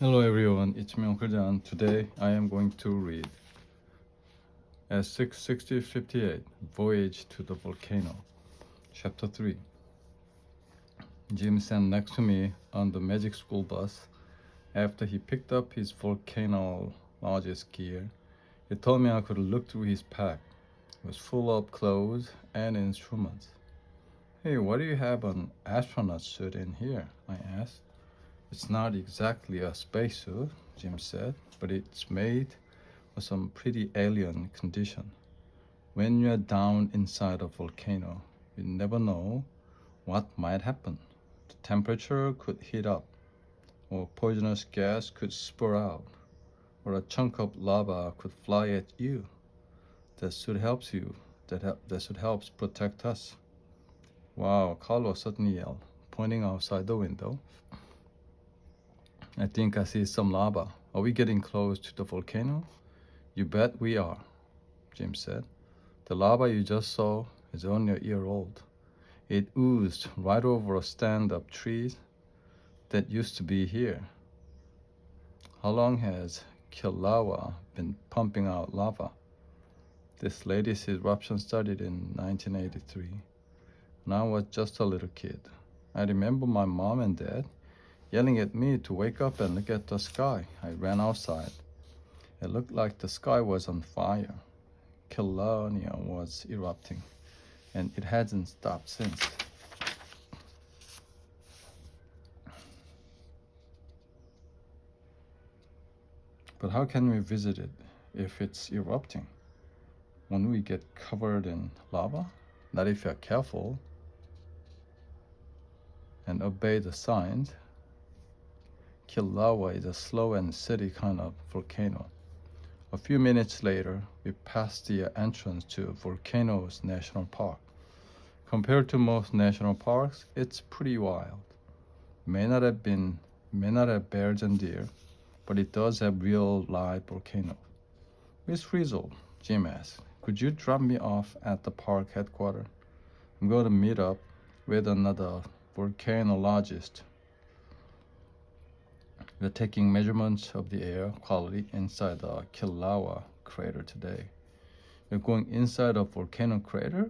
Hello everyone, it's me Uncle John. Today I am going to read S66058 Voyage to the Volcano, Chapter 3. Jim sat next to me on the Magic School bus after he picked up his volcanologist gear. He told me I could look through his pack. It was full of clothes and instruments. Hey, why do you have an astronaut suit in here? I asked. It's not exactly a spacesuit, Jim said, but it's made for some pretty alien condition. When you're down inside a volcano, you never know what might happen. The temperature could heat up, or poisonous gas could spur out, or a chunk of lava could fly at you. That suit helps you. That suit helps protect us. Wow, Carlos suddenly yelled, pointing outside the window. I think I see some lava. Are we getting close to the volcano? You bet we are, Jim said. The lava you just saw is only a year old. It oozed right over a stand of trees that used to be here. How long has Kilauea been pumping out lava? This latest eruption started in 1983, when I was just a little kid. I remember my mom and dad yelling at me to wake up and look at the sky. I ran outside. It looked like the sky was on fire. Kilauea was erupting, and it hasn't stopped since. But how can we visit it if it's erupting? Won't we get covered in lava? Not if you're careful and obey the signs. Kilauea is a slow and steady kind of volcano. A few minutes later, we passed the entrance to Volcanoes National Park. Compared to most national parks, it's pretty wild. May not have bears and deer, but it does have real live volcanoes. Miss Frizzle, Jim asked, could you drop me off at the park headquarters? I'm going to meet up with another volcanologist. We're taking measurements of the air quality inside the Kilauea crater today. You're going inside a volcano crater?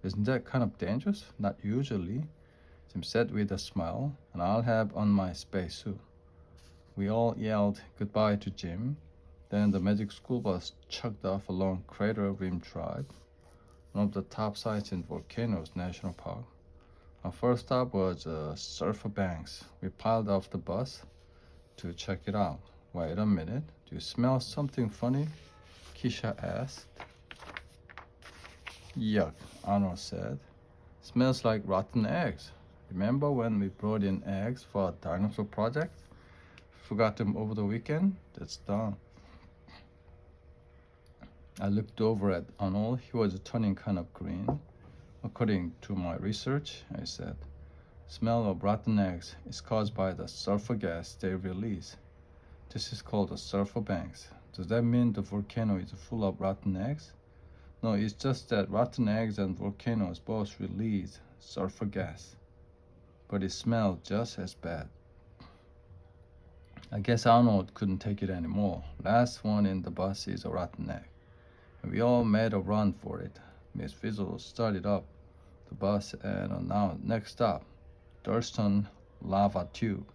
Isn't that kind of dangerous? Not usually, Jim said with a smile, and I'll have on my spacesuit. We all yelled goodbye to Jim. Then the Magic School bus chugged off along Crater Rim Drive, one of the top sites in Volcanoes National Park. Our first stop was Surfer Banks. We piled off the bus to check it out. Wait a minute, do you smell something funny? Keisha asked. Yuck, Arnold said. Smells like rotten eggs. Remember when we brought in eggs for a dinosaur project? Forgot them over the weekend? That's done. I looked over at Arnold. He was turning kind of green. According to my research, I said, smell of rotten eggs is caused by the sulfur gas they release. This is called the sulfur banks. Does that mean the volcano is full of rotten eggs? No, it's just that rotten eggs and volcanoes both release sulfur gas. But it smells just as bad. I guess Arnold couldn't take it anymore. Last one in the bus is a rotten egg. And we all made a run for it. Miss Fizzle started up the bus and now next stop, Thurston Lava Tube.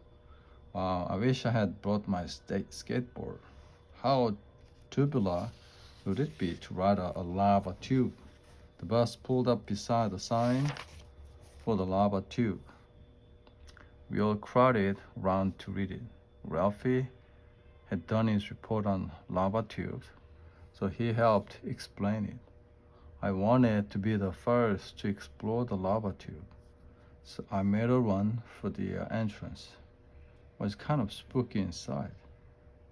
Wow, I wish I had brought my skateboard. How tubular would it be to ride a lava tube? The bus pulled up beside the sign for the lava tube. We all crowded around to read it. Ralphie had done his report on lava tubes, so he helped explain it. I wanted to be the first to explore the lava tube, so I made a run for the entrance. It was kind of spooky inside.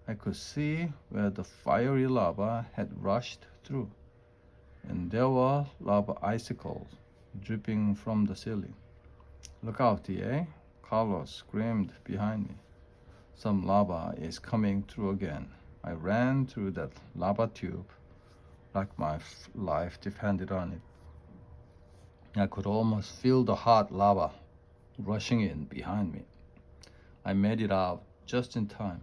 I could see where the fiery lava had rushed through, and there were lava icicles dripping from the ceiling. Look out, DA! Carlos screamed behind me. Some lava is coming through again. I ran through that lava tube like my life depended on it. I could almost feel the hot lava rushing in behind me. I made it out just in time.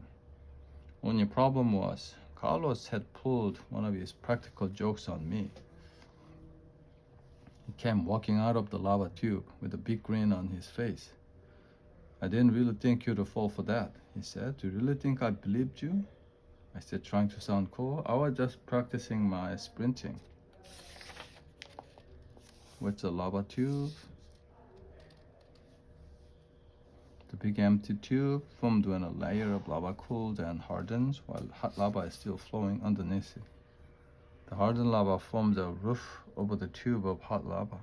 Only problem was, Carlos had pulled one of his practical jokes on me. He came walking out of the lava tube with a big grin on his face. I didn't really think you'd fall for that, he said. Do you really think I believed you? I said, trying to sound cool. I was just practicing my sprinting. What's a lava tube? The big empty tube formed when a layer of lava cools and hardens while hot lava is still flowing underneath it. The hardened lava forms a roof over the tube of hot lava.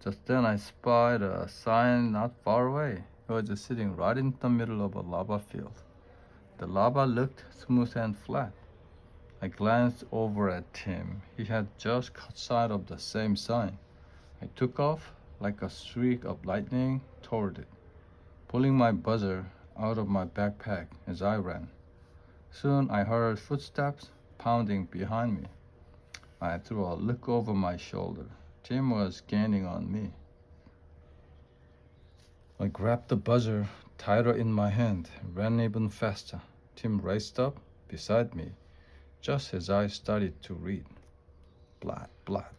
Just then I spied a sign not far away. It was just sitting right in the middle of a lava field. The lava looked smooth and flat. I glanced over at him. He had just caught sight of the same sign. I took off like a streak of lightning toward it, pulling my buzzer out of my backpack as I ran. Soon I heard footsteps pounding behind me. I threw a look over my shoulder. Tim was gaining on me. I grabbed the buzzer tighter in my hand and ran even faster. Tim raced up beside me just as I started to read. Blat, blat.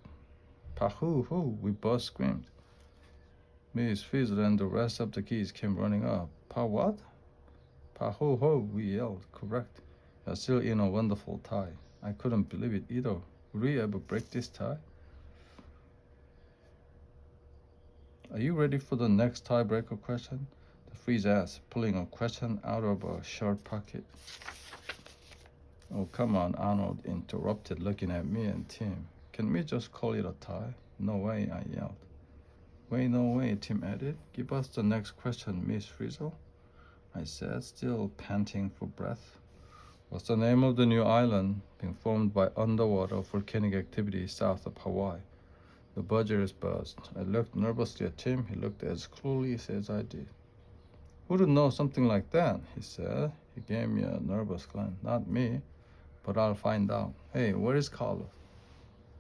Pahoo-hoo, we both screamed. Miss Fizzle and the rest of the kids came running up. Pa what? Pahoo-hoo, we yelled. Correct. You're still in a wonderful tie. I couldn't believe it either. Will we ever break this tie? Are you ready for the next tiebreaker question? The freeze asked, pulling a question out of a shirt pocket. Oh, come on, Arnold interrupted, looking at me and Tim. Can we just call it a tie? No way, I yelled. Wait, no way, Tim added. Give us the next question, Miss Frizzle, I said, still panting for breath. What's the name of the new island being formed by underwater volcanic activity south of Hawaii? The buzzers buzzed. I looked nervously at Tim. He looked as clueless as I did. Who'd know something like that? He said. He gave me a nervous glance. Not me, but I'll find out. Hey, where is Carlos?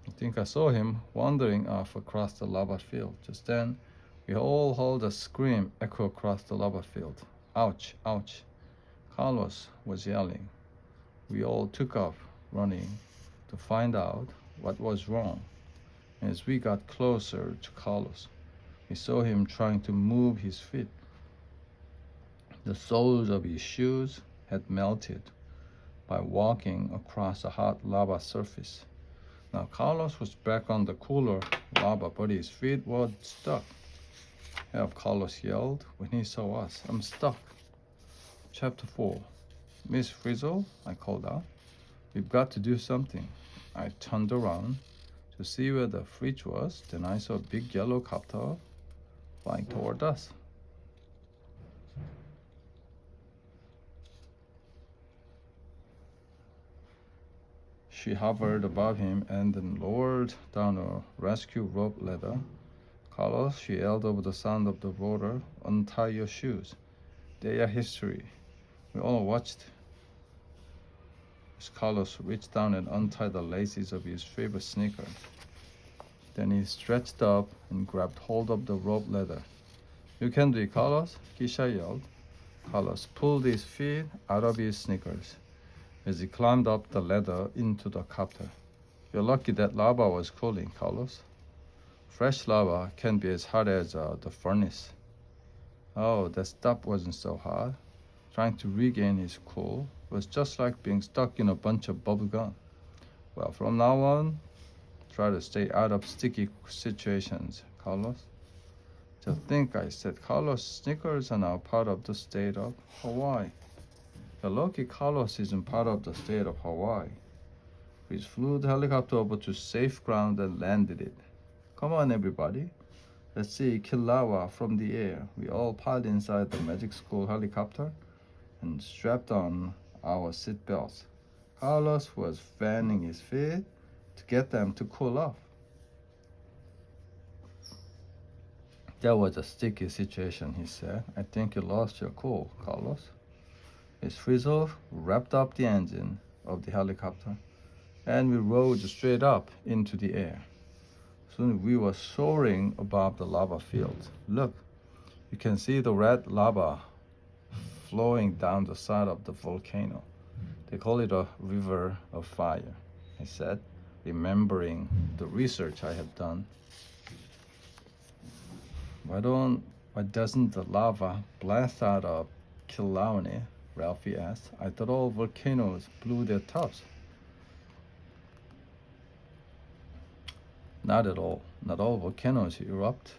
I think I saw him wandering off across the lava field. Just then, we all heard a scream echo across the lava field. Ouch, ouch. Carlos was yelling. We all took off, running to find out what was wrong. As we got closer to Carlos, we saw him trying to move his feet. The soles of his shoes had melted by walking across a hot lava surface. Now Carlos was back on the cooler lava, but his feet were stuck. Help, Carlos yelled when he saw us. I'm stuck. Chapter 4. Miss Frizzle, I called out. We've got to do something. I turned around to see where the fridge was. Then I saw a big yellow copter flying toward us. She hovered above him and then lowered down a rescue rope ladder. Carlos, she yelled over the sound of the rotor, untie your shoes. They are history. We all watched as Carlos reached down and untied the laces of his favorite sneaker. Then he stretched up and grabbed hold of the rope ladder. You can do it, Carlos, Keisha yelled. Carlos pulled his feet out of his sneakers as he climbed up the ladder into the copter. You're lucky that lava was cooling, Carlos. Fresh lava can be as hot as the furnace. Oh, that stuff wasn't so hot. Trying to regain his cool was just like being stuck in a bunch of bubble gum. Well, from now on, try to stay out of sticky situations, Carlos. To think, I said, Carlos' sneakers are now part of the state of Hawaii. The lucky Carlos isn't part of the state of Hawaii. We flew the helicopter over to safe ground and landed it. Come on, everybody. Let's see Kilauea from the air. We all piled inside the Magic School helicopter and strapped on our seat belts. Carlos was fanning his feet to get them to cool off. That was a sticky situation, he said. I think you lost your cool, Carlos. Miss Frizzle wrapped up the engine of the helicopter, and we rode straight up into the air. Soon we were soaring above the lava field. Look, you can see the red lava flowing down the side of the volcano. They call it a river of fire, I said, remembering the research I had done. Why doesn't the lava blast out of Kilauea? Ralphie asked. I thought all volcanoes blew their tops. Not at all. Not all volcanoes erupt.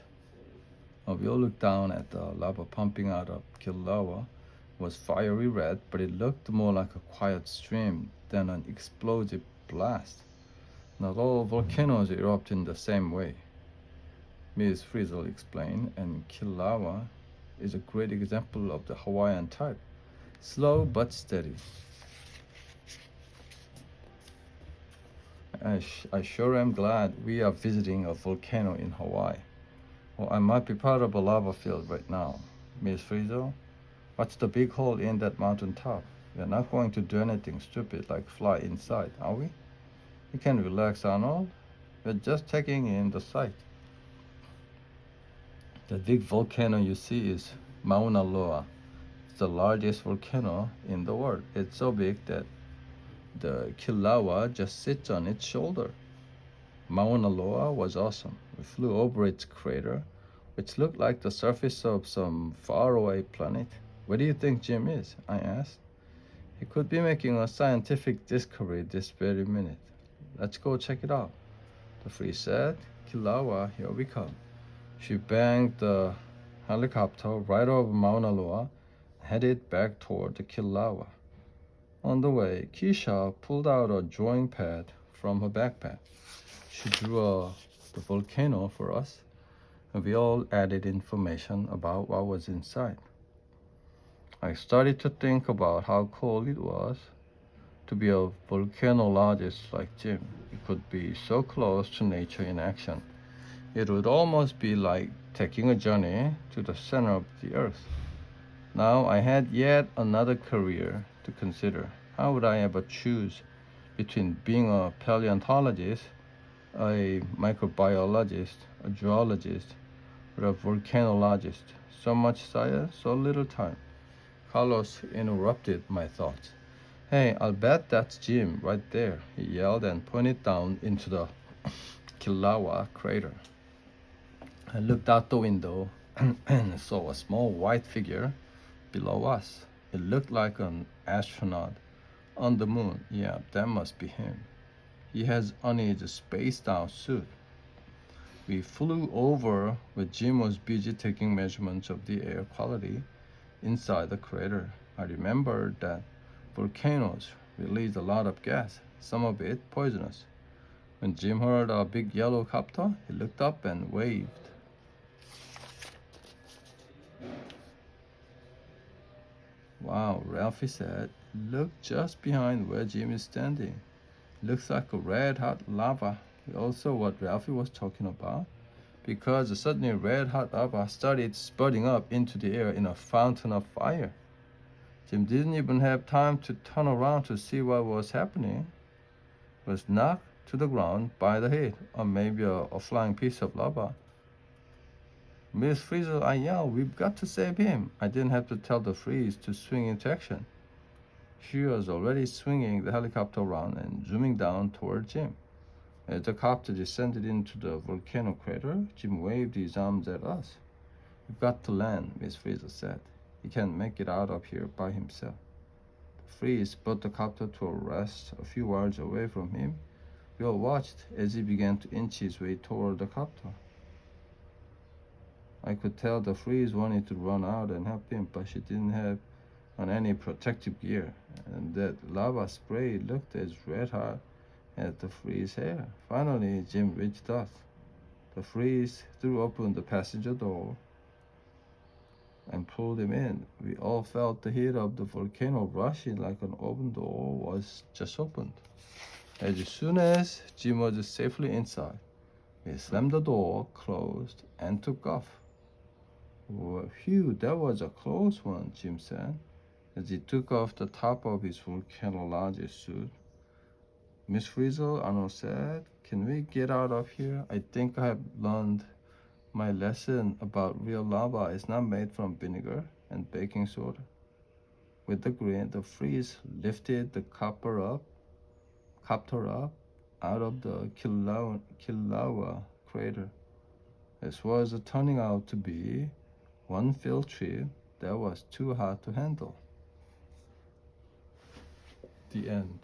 We all looked down at the lava pumping out of Kilauea. It was fiery red, but it looked more like a quiet stream than an explosive blast. Not all volcanoes erupt in the same way, Ms. Frizzle explained, and Kilauea is a great example of the Hawaiian type. Slow but steady. I sure am glad we are visiting a volcano in Hawaii. Well, I might be part of a lava field right now. Miss Frizzle, what's the big hole in that mountain top? We're not going to do anything stupid like fly inside, are we? You can relax, Arnold. We're just taking in the sight. The big volcano you see is Mauna Loa. It's the largest volcano in the world. It's so big that the Kilauea just sits on its shoulder. Mauna Loa was awesome. We flew over its crater, which looked like the surface of some faraway planet. Where do you think Jim is? I asked. He could be making a scientific discovery this very minute. Let's go check it out. The Free said. Kilauea, here we come. She banged the helicopter right over Mauna Loa and headed back toward the Kilauea. On the way, Keisha pulled out a drawing pad from her backpack. She drew the volcano for us, and we all added information about what was inside. I started to think about how cool it was to be a volcanologist like Jim. It could be so close to nature in action. It would almost be like taking a journey to the center of the earth. Now I had yet another career to consider. How would I ever choose between being a paleontologist, a microbiologist, a geologist, or a volcanologist? So much science, so little time. Carlos interrupted my thoughts. Hey, I'll bet that's Jim right there, he yelled and pointed down into the Kilauea crater. I looked out the window and saw a small white figure below us. It looked like an astronaut on the moon. Yeah, that must be him. He has on his spaced out suit. We flew over where Jim was busy taking measurements of the air quality inside the crater. I remembered that volcanoes release a lot of gas, some of it poisonous. When Jim heard a big yellow copter, he looked up and waved. Wow, Ralphie said, look just behind where Jim is standing. Looks like a red hot lava. We all saw what Ralphie was talking about, because suddenly red hot lava started spurting up into the air in a fountain of fire. Jim didn't even have time to turn around to see what was happening. He was knocked to the ground by the heat, or maybe a flying piece of lava. Miss Frizzle, I yelled, we've got to save him. I didn't have to tell the Freeze to swing into action. She was already swinging the helicopter around and zooming down toward Jim. As the copter descended into the volcano crater, Jim waved his arms at us. We've got to land, Miss Frizzle said. He can't make it out of here by himself. The Freeze brought the copter to a rest a few yards away from him. We all watched as he began to inch his way toward the copter. I could tell the Freeze wanted to run out and help him, but she didn't have on any protective gear, and that lava spray looked as red hot as the Freeze hair. Finally, Jim reached us. The Freeze threw open the passenger door and pulled him in. We all felt the heat of the volcano rushing like an open door was just opened. As soon as Jim was safely inside, we slammed the door closed and took off. Well, phew, that was a close one, Jim said, as he took off the top of his volcanologist suit. Miss Frizzle, Arnold said, can we get out of here? I think I have learned my lesson about real lava is not made from vinegar and baking soda. With the grin, the freeze lifted the copter up out of the Kilauea crater. This was turning out to be one field trip that was too hot to handle. The end.